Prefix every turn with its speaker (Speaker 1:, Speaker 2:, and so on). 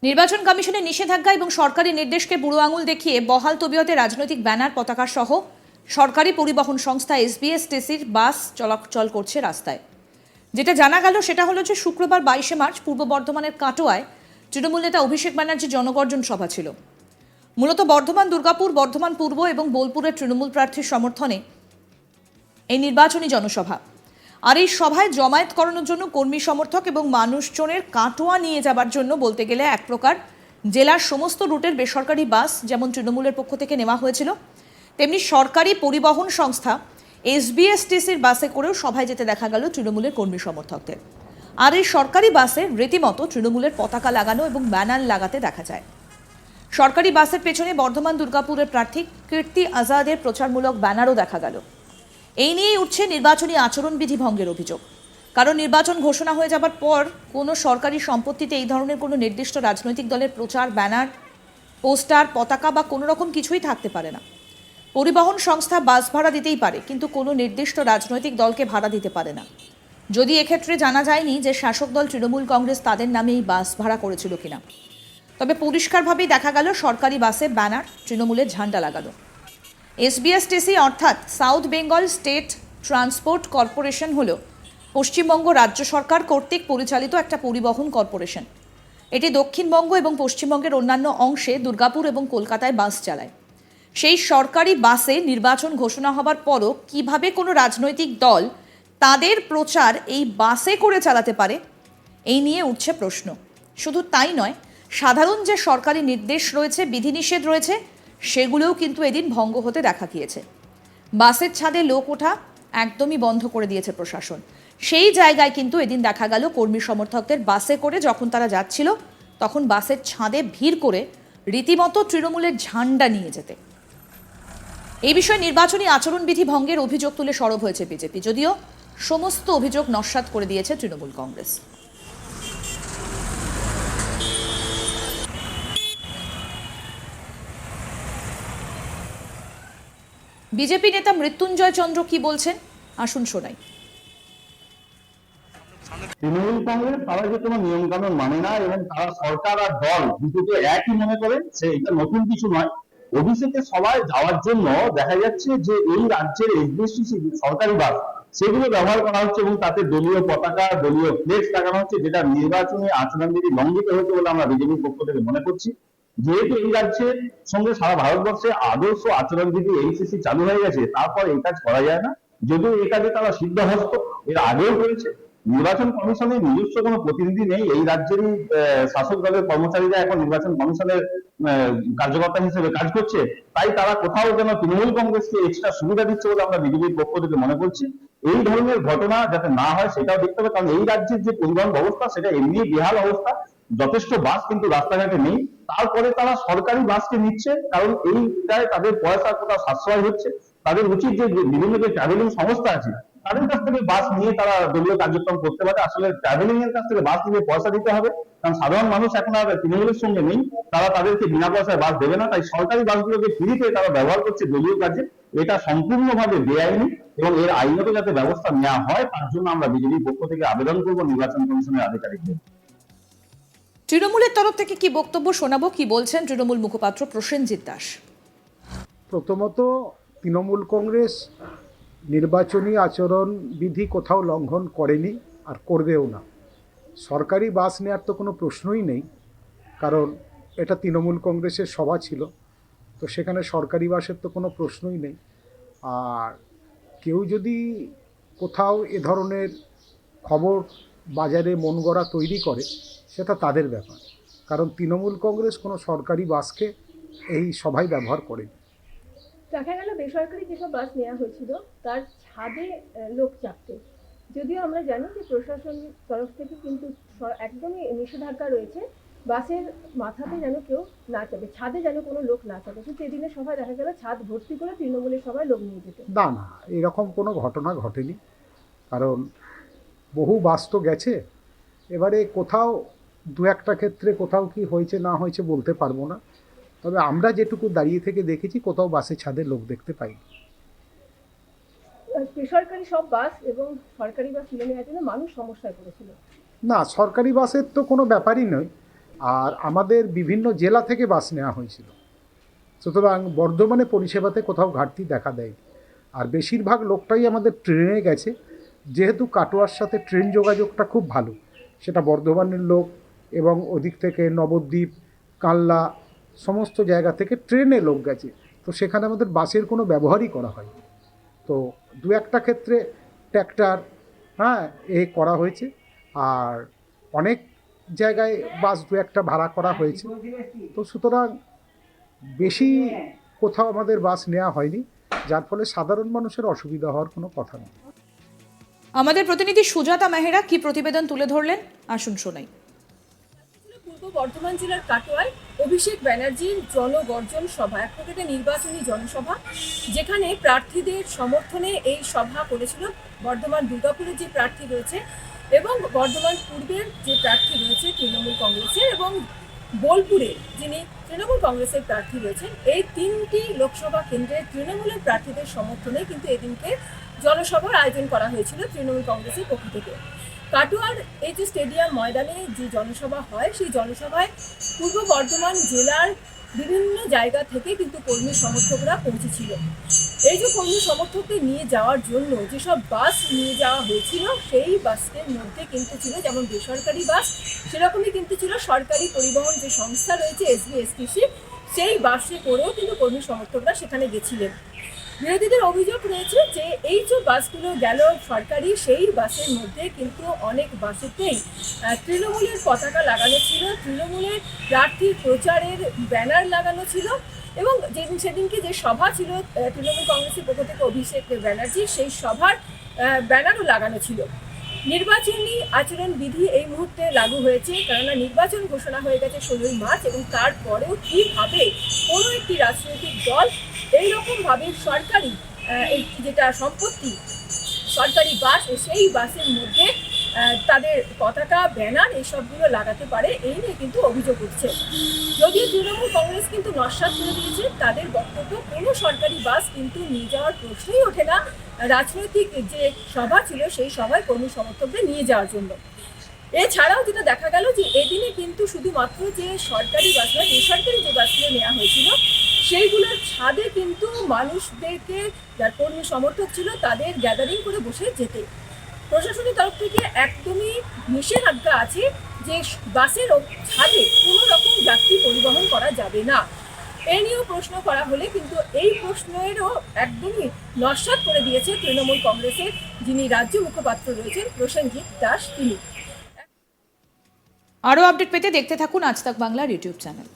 Speaker 1: নির্বাচন কমিশনের নিষেধাজ্ঞা এবং সরকারি নির্দেশকে বুড়ো আঙুল দেখিয়ে বহাল তবিয়তে রাজনৈতিক ব্যানার পতাকা সহ সরকারি পরিবহন সংস্থা এসবিএসটিসির বাস চলাচল করছে রাস্তায়। যেটা জানা গেল সেটা হলো যে শুক্রবার 22শে মার্চ পূর্ব বর্ধমানের কাটোয়ায় তৃণমূল নেতা অভিষেক ব্যানার্জি জনগর্জন সভা ছিল। মূলত বর্ধমান, দুর্গাপুর, বর্ধমান পূর্ব এবং বোলপুরের তৃণমূল প্রার্থীর সমর্থনে এই নির্বাচনী জনসভা। আর এই সভায় জমায়েত করানোর জন্য কর্মী সমর্থক এবং মানুষজনের কাটোয়া নিয়ে যাবার জন্য বলতে গেলে এক প্রকার জেলার সমস্ত রুটের বেসরকারি বাস যেমন তৃণমূলের পক্ষ থেকে নেওয়া হয়েছিল, তেমনি সরকারি পরিবহন সংস্থা এসবিএসটিসির বাসে করেও সভায় যেতে দেখা গেল তৃণমূলের কর্মী সমর্থকদের। আর এই সরকারি বাসে রীতিমতো তৃণমূলের পতাকা লাগানো এবং ব্যানার লাগাতে দেখা যায়। সরকারি বাসের পেছনে বর্ধমান দুর্গাপুরের প্রার্থী কীর্তি আজাদের প্রচারমূলক ব্যানারও দেখা গেল। এই নিয়েই উঠছে নির্বাচনী আচরণবিধি ভঙ্গের অভিযোগ। কারণ নির্বাচন ঘোষণা হয়ে যাবার পর কোনো সরকারি সম্পত্তিতে এই ধরনের কোনো নির্দিষ্ট রাজনৈতিক দলের প্রচার, ব্যানার, পোস্টার, পতাকা বা কোনো রকম কিছুই থাকতে পারে না। পরিবহন সংস্থা বাস ভাড়া দিতেই পারে, কিন্তু কোনো নির্দিষ্ট রাজনৈতিক দলকে ভাড়া দিতে পারে না। যদি এক্ষেত্রে জানা যায়নি যে শাসক দল তৃণমূল কংগ্রেস তাদের নামে এই বাস ভাড়া করেছিল কিনা। তবে পরিষ্কারভাবেই দেখা গেল সরকারি বাসে ব্যানার, তৃণমূলের ঝান্ডা লাগানো। এসবিএসটিসি অর্থাৎ south Bengal state transport corporation হল পশ্চিমবঙ্গ রাজ্য সরকার কর্তৃক পরিচালিত একটা পরিবহন কর্পোরেশন। এটি দক্ষিণবঙ্গ এবং পশ্চিমবঙ্গের অন্যান্য অংশে দুর্গাপুর এবং কলকাতায় বাস চালায়। সেই সরকারি বাসে নির্বাচন ঘোষণা হবার পরও কিভাবে কোনো রাজনৈতিক দল তাদের প্রচার এই বাসে করে চালাতে পারে, এই নিয়ে উঠছে প্রশ্ন। শুধু তাই নয়, সাধারণ যে সরকারি নির্দেশ রয়েছে, বিধিনিষেধ রয়েছে, সেগুলোও কিন্তু এদিন ভঙ্গ হতে দেখা গিয়েছে। বাসের ছাদে লোক ওঠা একদমই বন্ধ করে দিয়েছে প্রশাসন। সেই জায়গায় কিন্তু এদিন দেখা গেল কর্মী সমর্থকদের বাসে করে যখন তারা যাচ্ছিল, তখন বাসের ছাদে ভিড় করে রীতিমতো তৃণমূলের ঝান্ডা নিয়ে যেতে। এই বিষয়ে নির্বাচনী আচরণবিধি ভঙ্গের অভিযোগ তুলে সরব হয়েছে বিজেপি, যদিও সমস্ত অভিযোগ নস্যাৎ করে দিয়েছে তৃণমূল কংগ্রেস। বিজেপি নেতা মৃত্যুঞ্জয় চন্দ্র কি বলছেন, আসুন শোনাই।
Speaker 2: তৃণমূল কংগ্রেস তারা যে কোনো নিয়ম কানুন মানে না এবং তারা সরকার আর দল দুটোকে একই মনে করে, সে এটা নতুন কিছু নয়। অভিষেকে সবাই যাওয়ার জন্য দেখা যাচ্ছে যে এই রাজ্যের এসবিএসটিসি সরকারি বাস সেগুলো ব্যবহার করা হচ্ছে এবং তাতে দলীয় পতাকা, দলীয় ফ্লেক্স লাগানো হচ্ছে, যেটা নির্বাচনী আচরণবিধি লঙ্ঘিত হয়েছে বলে আমরা বিজেপির পক্ষ থেকে মনে করছি। যেহেতু এই রাজ্যের সঙ্গে সারা ভারতবর্ষে আদর্শ আচরণবিধি এইচএসসি চালু হয়ে গেছে, তারপর এই কাজ করা যায় না। যদিও এই কাজে তারা সিদ্ধহস্ত, এর আগেও করেছে। নির্বাচন কমিশনের নিজস্ব কোনো প্রতিনিধি নেই, এই রাজ্যেরই শাসক দলের কর্মচারীরা এখন নির্বাচন কমিশনের কার্যকর্তা হিসেবে কাজ করছে। তাই তারা কোথাও যেন তৃণমূল কংগ্রেসকে এক্সট্রা সুবিধা দিচ্ছে বলে আমরা বিজেপির পক্ষ থেকে মনে করছি। এই ধরনের ঘটনা যাতে না হয় সেটাও দেখতে হবে, কারণ এই রাজ্যের যে পরিবহন ব্যবস্থা সেটা এমনি বেহাল অবস্থা। যথেষ্ট বাস কিন্তু রাস্তাঘাটে নেই, তারপরে তারা সরকারি বাসকে নিচ্ছে, কারণ এইটায় তাদের পয়সা কোথাও সাশ্রয় হচ্ছে। তাদের উচিত যে বিভিন্ন যে ট্রাভেলিং সংস্থা আছে তাদের কাছ থেকে বাস নিয়ে তারা দলীয় কার্যক্রম করতে পারে। আসলে ট্রাভেলিং এর কাছ থেকে বাস নিয়ে পয়সা দিতে হবে, কারণ সাধারণ মানুষ এখন আর তৃণমূলের সঙ্গে নেই, তারা তাদেরকে বিনা পয়সায় বাস দেবে না। তাই সরকারি বাসগুলোকে ফ্রিতে তারা ব্যবহার করছে দলীয় কাজে। এটা সম্পূর্ণভাবে বেআইনি এবং এর আইনত যাতে ব্যবস্থা নেওয়া হয় তার জন্য আমরা বিজেপির পক্ষ থেকে আবেদন করব নির্বাচন কমিশনের আধিকারিকদের।
Speaker 1: তৃণমূলের তরফ থেকে কি বক্তব্য শোনাবো, কি বলছেন তৃণমূল মুখপাত্র প্রসেনজিৎ দাস।
Speaker 3: প্রথমত, তৃণমূল কংগ্রেস নির্বাচনী আচরণ বিধি কোথাও লঙ্ঘন করেনি আর করবেও না। সরকারি বাস নেওয়ার তো কোনো প্রশ্নই নেই, কারণ এটা তৃণমূল কংগ্রেসের সভা ছিল, তো সেখানে সরকারি বাসের তো কোনো প্রশ্নই নেই। আর কেউ যদি কোথাও এ ধরনের খবর বাজারে মন গড়া তৈরি করে, সেটা তাদের ব্যাপার, কারণ তৃণমূল কংগ্রেস কোনো সরকারি বাসকে এই সভায় ব্যবহার করেনি।
Speaker 4: দেখা গেল বেসরকারি যেসব বাস নেওয়া হয়েছিল তার ছাদে লোক চাপতে, যদিও আমরা জানি যে প্রশাসন তরফ থেকে কিন্তু একদমই নিষেধাজ্ঞা রয়েছে বাসের মাথাতে যেন কেউ না চাপে, ছাদে যেন কোনো লোক না চাপে। কিন্তু এদিনের সভায় দেখা গেল ছাদ ভর্তি করে তৃণমূলের সভায় লোক নিয়ে যেতে।
Speaker 3: না না, এরকম কোনো ঘটনা ঘটেনি, কারণ বহু বাস তো গেছে। এবারে কোথাও দু একটা ক্ষেত্রে কোথাও কি হয়েছে না হয়েছে বলতে পারবো না, তবে আমরা যেটুকু দাঁড়িয়ে থেকে দেখেছি কোথাও বাসের ছাদে লোক দেখতে পাইনি।
Speaker 4: বেসরকারি সব বাস এবং সরকারি বাস তুলে নেওয়ার জন্য মানুষ সমস্যায় পড়েছিল।
Speaker 3: না, সরকারি বাসের তো কোনো ব্যাপারই নয়, আর আমাদের বিভিন্ন জেলা থেকে বাস নেওয়া হয়েছিল। সুতরাং বর্ধমানে পরিষেবাতে কোথাও ঘাটতি দেখা দেয়। আর বেশিরভাগ লোকটাই আমাদের ট্রেনে গেছে, যেহেতু কাটোয়ার সাথে ট্রেন যোগাযোগটা খুব ভালো, সেটা বর্ধমানের লোক এবং ওদিক থেকে নবদ্বীপ, কাল্লা সমস্ত জায়গা থেকে ট্রেনে লোক গেছে। তো সেখানে আমাদের বাসের কোনো ব্যবহারই করা হয়। তো দু একটা ক্ষেত্রে ট্র্যাক্টর করা হয়েছে, আর অনেক জায়গায় বাস দু একটা ভাড়া করা হয়েছে। তো সুতরাং বেশি কোথাও আমাদের বাস নেওয়া হয়নি, যার ফলে সাধারণ মানুষের অসুবিধা হওয়ার কোনো কথা নেই।
Speaker 1: আমাদের প্রতিনিধি সুজাতা মেহরা কি প্রতিবেদন তুলে ধরলেন, আসুন শোনাই।
Speaker 4: পূর্ব বর্ধমান জেলার কাটোয়ায় অভিষেক ব্যানার্জির জনগর্জন সভা, এক প্রকারে নির্বাচনী জনসভা, যেখানে প্রার্থীদের সমর্থনে এই সভা করেছিল বর্ধমান দুর্গাপুরের যে প্রার্থী রয়েছে এবং বর্ধমান পূর্বের যে প্রার্থী রয়েছে তৃণমূল কংগ্রেসের, এবং বোলপুরে যিনি তৃণমূল কংগ্রেসের প্রার্থী রয়েছেন। এই তিনটি লোকসভা কেন্দ্রের তৃণমূলের প্রার্থীদের সমর্থনে কিন্তু এদিনকে জনসভার আয়োজন করা হয়েছিল তৃণমূল কংগ্রেসের পক্ষ থেকে। কাটোয়ার এই যে স্টেডিয়াম ময়দানে যে জনসভা হয়, সেই জনসভায় পূর্ব বর্ধমান জেলার বিভিন্ন জায়গা থেকে কিন্তু কর্মী সমর্থকরা পৌঁছেছিল। এই যে কর্মী সমর্থকদের নিয়ে যাওয়ার জন্য যেসব বাস নিয়ে যাওয়া হয়েছিল, সেই বাসের মধ্যে কিন্তু ছিল যেমন বেসরকারি বাস, সেরকমই কিন্তু ছিল সরকারি পরিবহন যে সংস্থা রয়েছে SBSTC, সেই বাসে করেও কিন্তু কর্মী সমর্থকরা সেখানে গেছিলেন। বিরোধীদের অভিযোগ রয়েছে যে এই যে বাসগুলো গেল সরকারি, সেই বাসের মধ্যে কিন্তু অনেক বাসেতেই তৃণমূলের পতাকা লাগানো ছিল, তৃণমূলের প্রার্থীর প্রচারের ব্যানার লাগানো ছিল, এবং সেদিনকে যে সভা ছিল তৃণমূল কংগ্রেসের পক্ষ থেকে অভিষেক ব্যানার্জি, সেই সভার ব্যানারও লাগানো ছিল। নির্বাচনী আচরণ বিধি এই মুহূর্তে লাগু হয়েছে, কেননা নির্বাচন ঘোষণা হয়ে গেছে 16ই মার্চ, এবং তারপরেও কীভাবে কোনো একটি রাজনৈতিক দল এইরকমভাবে সরকারি এই যেটা সম্পত্তি, সরকারি বাস, সেই বাসের মধ্যে তাদের পতাকা, ব্যানার এইসবগুলো লাগাতে পারে, এই নিয়ে কিন্তু অভিযোগ উঠছে। যদিও তৃণমূল কংগ্রেস কিন্তু নস্যাৎ করে দিয়েছে, তাদের বক্তব্য কোনো সরকারি বাস কিন্তু নিয়ে যাওয়ার প্রশ্নই ওঠে না রাজনৈতিক যে সভা ছিল সেই সভায় কর্মী সমর্থকদের নিয়ে যাওয়ার জন্য। এছাড়াও যেটা দেখা গেল যে এদিনে কিন্তু শুধুমাত্র যে সরকারি বাস নয়, বেসরকারি যে বাসগুলো নেওয়া হয়েছিল সেইগুলোর ছাদে কিন্তু মানুষদেরকে, যার কর্মী সমর্থক ছিল, তাদের গ্যাদারিং করে বসে যেতে প্রশাসনের তরফ থেকে একদমই নিষেধাজ্ঞা আছে যে বাসের ছাদে কোনো রকম যাত্রী পরিবহন করা যাবে না। এ নিয়েও প্রশ্ন করা হলে কিন্তু এই প্রশ্নেরও একদমই নস্যাৎ করে দিয়েছে তৃণমূল কংগ্রেসের যিনি রাজ্য মুখপাত্র রয়েছেন প্রসেনজিৎ দাস, তিনি।
Speaker 1: আরও আপডেট পেতে দেখতে থাকুন আজ তাক বাংলার ইউটিউব চ্যানেল।